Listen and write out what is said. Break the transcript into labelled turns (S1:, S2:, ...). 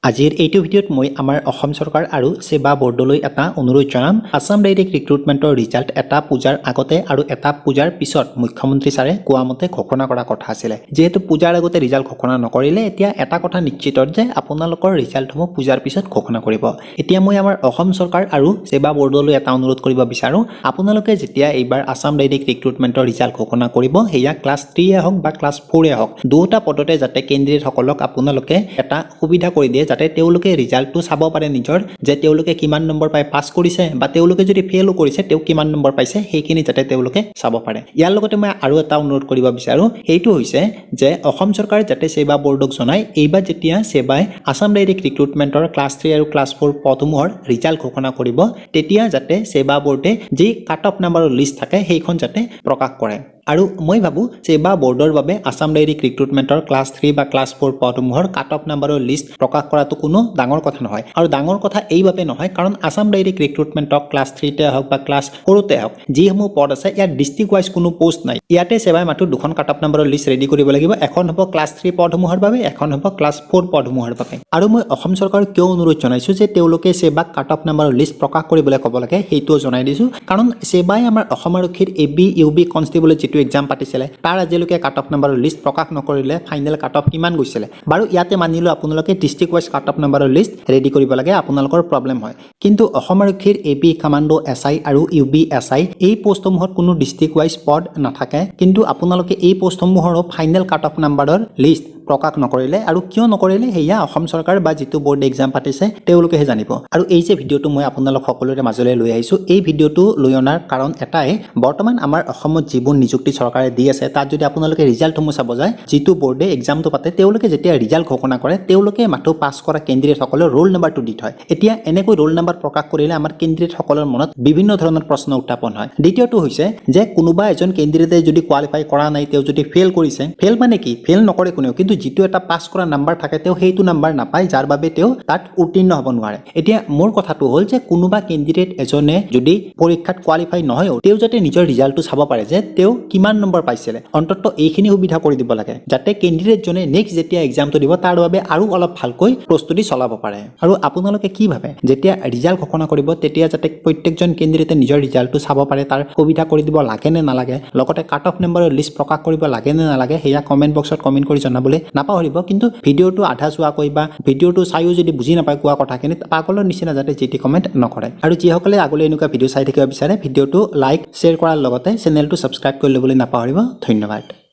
S1: আজিৰ এইটো ভিডিঅ'ত মই আমাৰ অসম চৰকাৰ আৰু সেবা বৰ্ডলৈ এটা অনুৰোধ জনাম। আসাম ডাইৰেক্ট ৰিক্ৰুটমেণ্টৰ ৰিজাল্ট এটা পূজাৰ আগতে আৰু এটা পূজাৰ পিছত মুখ্যমন্ত্ৰী ছাৰে কোৱা মতে ঘোষণা কৰা কথা আছিলে। যেহেতু পূজাৰ আগতে ৰিজাল্ট ঘোষণা নকৰিলে এতিয়া এটা কথা নিশ্চিত যে আপোনালোকৰ ৰিজাল্টসমূহ পূজাৰ পিছত ঘোষণা কৰিব। এতিয়া মই আমাৰ অসম চৰকাৰ আৰু সেবা বৰ্ডলৈ এটা অনুৰোধ কৰিব বিচাৰো, আপোনালোকে যেতিয়া এইবাৰ আসাম ডাইৰেক্ট ৰিক্ৰুটমেণ্টৰ ৰিজাল্ট ঘোষণা কৰিব, সেয়া ক্লাছ 3 হওক বা ক্লাছ 4 হওক, দুটা পদতে যাতে কেণ্ডিডেটসকলক আপোনালোকে এটা সুবিধা কৰি দিয়ে যাতে তেওঁলোকে ৰিজাল্টটো চাব পাৰে নিজৰ, যে তেওঁলোকে কিমান নম্বৰ পাই পাছ কৰিছে বা তেওঁলোকে যদি ফেইলো কৰিছে তেওঁ কিমান নম্বৰ পাইছে সেইখিনি যাতে তেওঁলোকে চাব পাৰে। ইয়াৰ লগতে মই আৰু এটা অনুৰোধ কৰিব বিচাৰো, সেইটো হৈছে যে অসম চৰকাৰ যাতে সেবা বৰ্ডক জনায় এইবাৰ যেতিয়া সেবাই আসাম ডাইৰেক্ট ৰিক্ৰুটমেণ্টৰ ক্লাছ 3 আৰু ক্লাছ 4 পদসমূহৰ ৰিজাল্ট ঘোষণা কৰিব, তেতিয়া যাতে সেবা বৰ্ডে যি কাট অফ নাম্বাৰৰ লিষ্ট থাকে সেইখন যাতে প্ৰকাশ কৰে। আৰু মই ভাবোঁ সেবা বৰ্ডৰ বাবে আসাম ডাইৰেক্ট ৰিক্ৰুটমেণ্টৰ ক্লাছ 3 বা ক্লাছ 4 পদসমূহৰ কাট অফ নাম্বাৰৰ লিষ্ট প্ৰকাশ কৰাটো কোনো ডাঙৰ কথা নহয়। আৰু ডাঙৰ কথা এইবাবে নহয় কাৰণ আসাম ডাইৰেক্ট ৰিক্ৰুটমেণ্টক ক্লাছ 3 হওক বা ক্লাছ 4 হওক যিসমূহ পদ আছে ইয়াত ডিষ্ট্ৰিক্ট ৱাইজ কোনো পোষ্ট নাই। ইয়াতে সেবাই মাত্ৰ দুখন কাট অফ নাম্বাৰৰ লিষ্ট ৰেডি কৰিব লাগিব, এখন হ'ব ক্লাছ 3 পদসমূহৰ বাবে, এখন হ'ব ক্লাছ 4 পদসমূহৰ বাবে। আৰু মই অসম চৰকাৰক কিয় অনুৰোধ জনাইছোঁ যে তেওঁলোকে সেবাক কাট অফ নাম্বাৰৰ লিষ্ট প্ৰকাশ কৰিবলৈ ক'ব লাগে সেইটোও জনাই দিছোঁ, কাৰণ সেবাই আমাৰ অসম আৰক্ষীৰ AB UB কনষ্টেবলৰ যিটো এক্সাম পাতিছিলে তাৰ আজিলৈকে কাট অফ নাম্বাৰৰ লিষ্ট প্ৰকাশ নকৰিলে ফাইনেল কাট অফ কিমান গৈছিলে। বাৰু ইয়াতে মানিলোঁ আপোনালোকে ডিষ্ট্ৰিক্ট ৱাইজ কাট অফ নাম্বাৰৰ লিষ্ট ৰেডি কৰিব লাগে, আপোনালোকৰ প্ৰব্লেম হয়। কিন্তু অসম আৰক্ষীৰ AB কামাণ্ডো SI আৰু UB SI এই পোষ্টসমূহত কোনো ডিষ্ট্ৰিক্ট ৱাইজ পদ নাথাকে, কিন্তু আপোনালোকে এই পোষ্টসমূহৰো ফাইনেল কাট অফ নাম্বাৰৰ লিষ্ট প্ৰকাশ নকৰিলে, আৰু কিয় নকৰিলে সেয়া অসম চৰকাৰ বা যিটো বৰ্ড এক্সাম পাতিছে তেওঁলোকেহে জানিব। আৰু এই যে ভিডিঅ'টো মই আপোনালোক সকলোৰে মাজলৈ লৈ আহিছোঁ, এই ভিডিঅ'টো লৈ অনাৰ কাৰণ এটাই, বৰ্তমান আমাৰ অসমত যিবোৰ নিযুক্তি চৰকাৰে দি আছে তাত যদি আপোনালোকে ৰিজাল্টসমূহ চাব যায়, যিটো বৰ্ডে এক্সামটো পাতে তেওঁলোকে যেতিয়া ৰিজাল্ট ঘোষণা কৰে তেওঁলোকে মাথো পাছ কৰা কেণ্ডিডেটসকলৰ ৰোল নাম্বাৰটো দি থয়। এতিয়া এনেকৈ ৰোল নাম্বাৰ প্ৰকাশ কৰিলে আমাৰ কেণ্ডিডেটসকলৰ মনত বিভিন্ন ধৰণৰ প্ৰশ্ন উত্থাপন হয়। দ্বিতীয়টো হৈছে যে কোনোবা এজন কেণ্ডিডেটে যদি কোৱালিফাই কৰা নাই, তেওঁ যদি ফেইল কৰিছে, ফেইল মানে কি, ফেইল নকৰে কোনেও, কিন্তু যিটো এটা পাছ কৰা নাম্বাৰ থাকে তেওঁ সেইটো নাম্বাৰ নাপায়, যাৰ বাবে তেওঁ তাত উত্তীৰ্ণ হ'ব নোৱাৰে। এতিয়া মোৰ কথাটো হ'ল যে কোনোবা কেণ্ডিডেট এজনে যদি পৰীক্ষাত কোৱালিফাই নহয়, তেওঁ যাতে নিজৰ ৰিজাল্টটো চাব পাৰে যে তেওঁ কিমান নম্বৰ পাইছিলে, অন্ততঃ এইখিনি সুবিধা কৰি দিব লাগে যাতে কেণ্ডিডেটজনে নেক্সট যেতিয়া এক্সামটো দিব তাৰ বাবে আৰু অলপ ভালকৈ প্ৰস্তুতি চলাব পাৰে। আৰু আপোনালোকে কি ভাবে, যেতিয়া ৰিজাল্ট ঘোষণা কৰিব তেতিয়া যাতে প্ৰত্যেকজন কেণ্ডিডেটে নিজৰ ৰিজাল্টটো চাব পাৰে তাৰ সুবিধা কৰি দিব লাগে নে নালাগে, লগতে কাট অফ নাম্বাৰৰ লিষ্ট প্ৰকাশ কৰিব লাগে নে নালাগে সেয়া কমেণ্ট বক্সত কমেণ্ট কৰি জনাবলৈ নাপাহৰিব। কিন্তু ভিডিঅ'টো আধা চোৱাকৈ বা ভিডিঅ'টো চাইও যদি বুজি নাপায় কোৱা কথাখিনি, পাগলৰ নিচিনা যাতে যি কমেণ্ট নকৰে। আৰু যিসকলে আগলৈ এনেকুৱা ভিডিঅ' চাই থাকিব বিচাৰে ভিডিঅ'টো লাইক শ্বেয়াৰ কৰাৰ লগতে চেনেলটো ছাবস্ক্ৰাইব কৰি ল'বলৈ নাপাহৰিব। ধন্যবাদ।